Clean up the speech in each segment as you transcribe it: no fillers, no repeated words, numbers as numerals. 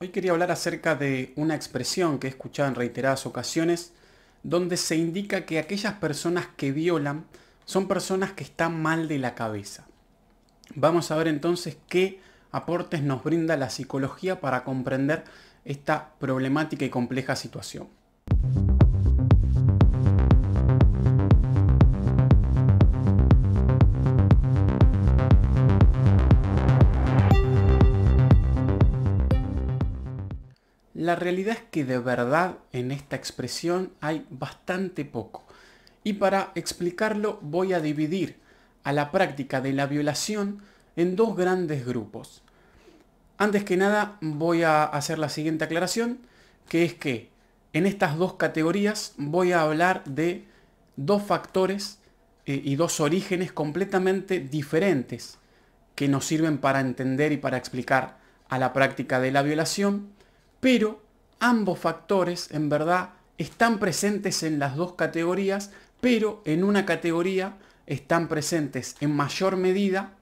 Hoy quería hablar acerca de una expresión que he escuchado en reiteradas ocasiones, donde se indica que aquellas personas que violan son personas que están mal de la cabeza. Vamos a ver entonces qué aportes nos brinda la psicología para comprender esta problemática y compleja situación. La realidad es que de verdad en esta expresión hay bastante poco. Y para explicarlo voy a dividir a la práctica de la violación en dos grandes grupos. Antes que nada voy a hacer la siguiente aclaración, que es que en estas dos categorías voy a hablar de dos factores y dos orígenes completamente diferentes que nos sirven para entender y para explicar a la práctica de la violación, pero ambos factores en verdad están presentes en las dos categorías, pero en una categoría están presentes en mayor medida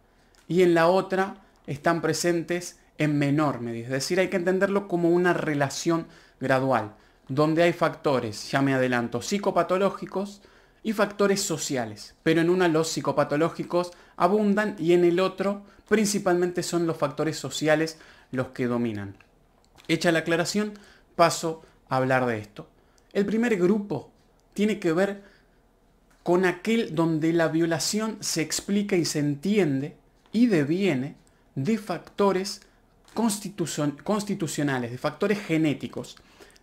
y en la otra están presentes en menor medida. Es decir, hay que entenderlo como una relación gradual, donde hay factores, ya me adelanto, psicopatológicos y factores sociales, pero en una los psicopatológicos abundan y en el otro principalmente son los factores sociales los que dominan. Hecha la aclaración, paso a hablar de esto. El primer grupo tiene que ver con aquel donde la violación se explica y se entiende y deviene de factores constitucionales, de factores genéticos.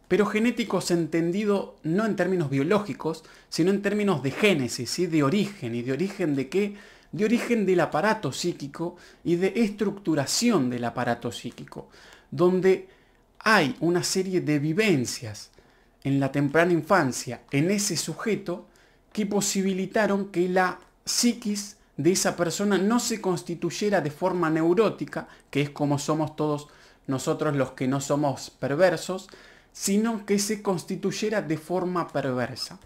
Pero genéticos entendido no en términos biológicos, sino en términos de génesis, ¿sí? De origen. ¿Y de origen de qué? De origen del aparato psíquico y de estructuración del aparato psíquico, donde hay una serie de vivencias en la temprana infancia en ese sujeto que posibilitaron que la psiquis de esa persona no se constituyera de forma neurótica, que es como somos todos nosotros los que no somos perversos, sino que se constituyera de forma perversa.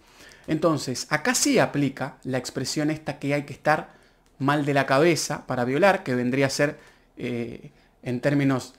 Entonces, acá sí aplica la expresión esta que hay que estar mal de la cabeza para violar, que vendría a ser, en términos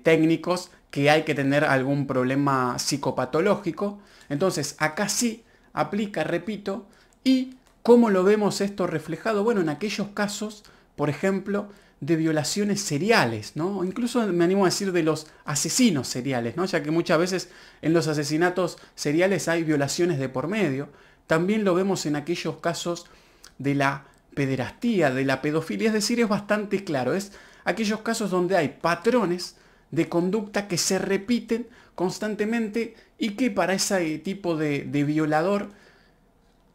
técnicos, que hay que tener algún problema psicopatológico. Entonces, acá sí aplica, repito, y ¿cómo lo vemos esto reflejado? Bueno, en aquellos casos, por ejemplo, de violaciones seriales, ¿no? O incluso me animo a decir de los asesinos seriales, ¿no? Ya que muchas veces en los asesinatos seriales hay violaciones de por medio. También lo vemos en aquellos casos de la pederastía, de la pedofilia, es decir, es bastante claro. Es aquellos casos donde hay patrones de conducta que se repiten constantemente y que para ese tipo de violador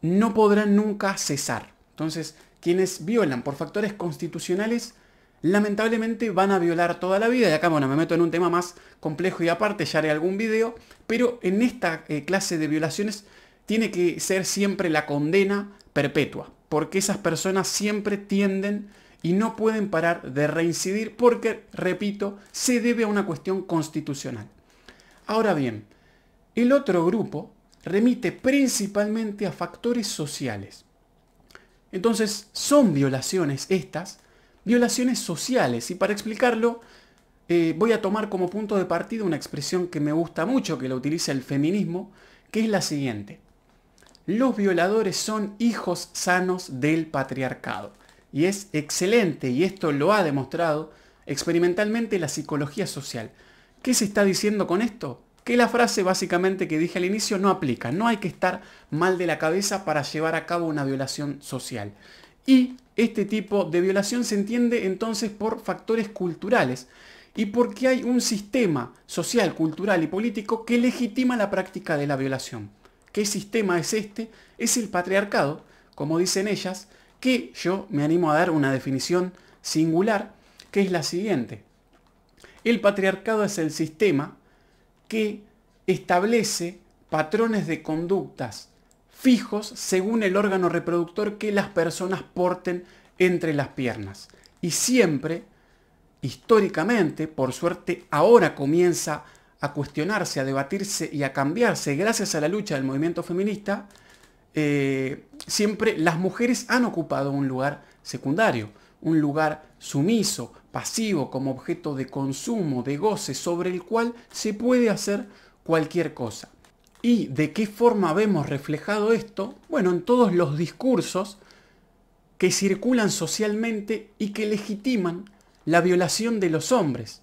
no podrán nunca cesar. Entonces, quienes violan por factores constitucionales, lamentablemente van a violar toda la vida. Y acá, bueno, me meto en un tema más complejo y aparte, ya haré algún video, pero en esta clase de violaciones tiene que ser siempre la condena perpetua, porque esas personas siempre tienden y no pueden parar de reincidir porque, repito, se debe a una cuestión constitucional. Ahora bien, el otro grupo remite principalmente a factores sociales. Entonces, son violaciones estas, violaciones sociales. Y para explicarlo, voy a tomar como punto de partida una expresión que me gusta mucho, que la utiliza el feminismo, que es la siguiente. Los violadores son hijos sanos del patriarcado. Y es excelente, y esto lo ha demostrado experimentalmente la psicología social. ¿Qué se está diciendo con esto? Que la frase básicamente que dije al inicio no aplica. No hay que estar mal de la cabeza para llevar a cabo una violación social. Y este tipo de violación se entiende entonces por factores culturales y porque hay un sistema social, cultural y político que legitima la práctica de la violación. ¿Qué sistema es este? Es el patriarcado, como dicen ellas, que yo me animo a dar una definición singular, que es la siguiente. El patriarcado es el sistema que establece patrones de conductas fijos según el órgano reproductor que las personas porten entre las piernas. Y siempre, históricamente, por suerte, ahora comienza a cuestionarse, a debatirse y a cambiarse gracias a la lucha del movimiento feminista, siempre las mujeres han ocupado un lugar secundario, un lugar sumiso, pasivo, como objeto de consumo, de goce, sobre el cual se puede hacer cualquier cosa. ¿Y de qué forma vemos reflejado esto? Bueno, en todos los discursos que circulan socialmente y que legitiman la violación de los hombres,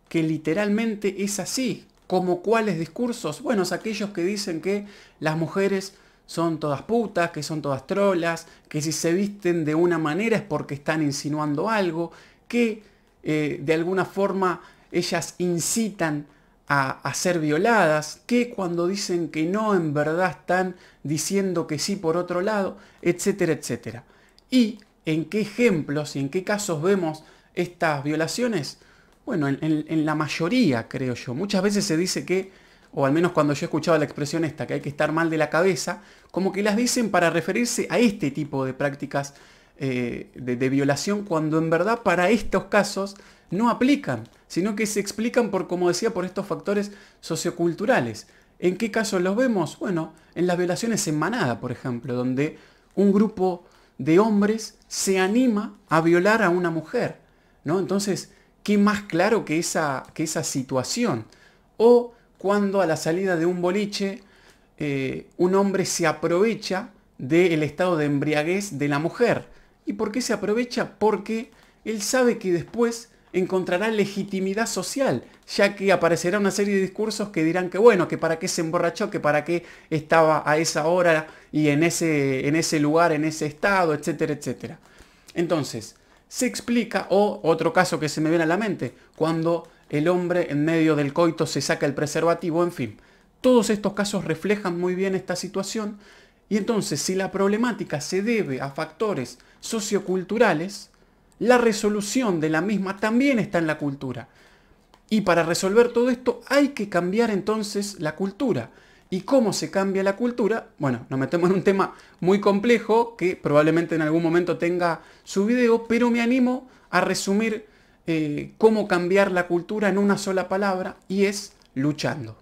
que literalmente es así. ¿Como cuáles discursos? Bueno, es aquellos que dicen que las mujeres son todas putas, que son todas trolas, que si se visten de una manera es porque están insinuando algo, que de alguna forma ellas incitan a ser violadas, que cuando dicen que no, en verdad están diciendo que sí por otro lado, etcétera, etcétera. ¿Y en qué ejemplos y en qué casos vemos estas violaciones? Bueno, en la mayoría, creo yo. Muchas veces se dice que, o al menos cuando yo he escuchado la expresión esta, que hay que estar mal de la cabeza, como que las dicen para referirse a este tipo de prácticas de violación, cuando en verdad para estos casos no aplican, sino que se explican por, como decía, por estos factores socioculturales. ¿En qué casos los vemos? Bueno, en las violaciones en manada, por ejemplo, donde un grupo de hombres se anima a violar a una mujer, ¿no? Entonces, ¿qué más claro que esa situación? O cuando a la salida de un boliche un hombre se aprovecha del estado de embriaguez de la mujer. ¿Y por qué se aprovecha? Porque él sabe que después encontrará legitimidad social, ya que aparecerá una serie de discursos que dirán que bueno, que para qué se emborrachó, que para qué estaba a esa hora y en ese lugar, en ese estado, etcétera, etcétera. Entonces, se explica, o otro caso que se me viene a la mente, cuando el hombre en medio del coito se saca el preservativo, en fin. Todos estos casos reflejan muy bien esta situación, y entonces si la problemática se debe a factores socioculturales, la resolución de la misma también está en la cultura. Y para resolver todo esto hay que cambiar entonces la cultura. ¿Y cómo se cambia la cultura? Bueno, nos metemos en un tema muy complejo que probablemente en algún momento tenga su video, pero me animo a resumir cómo cambiar la cultura en una sola palabra, y es luchando.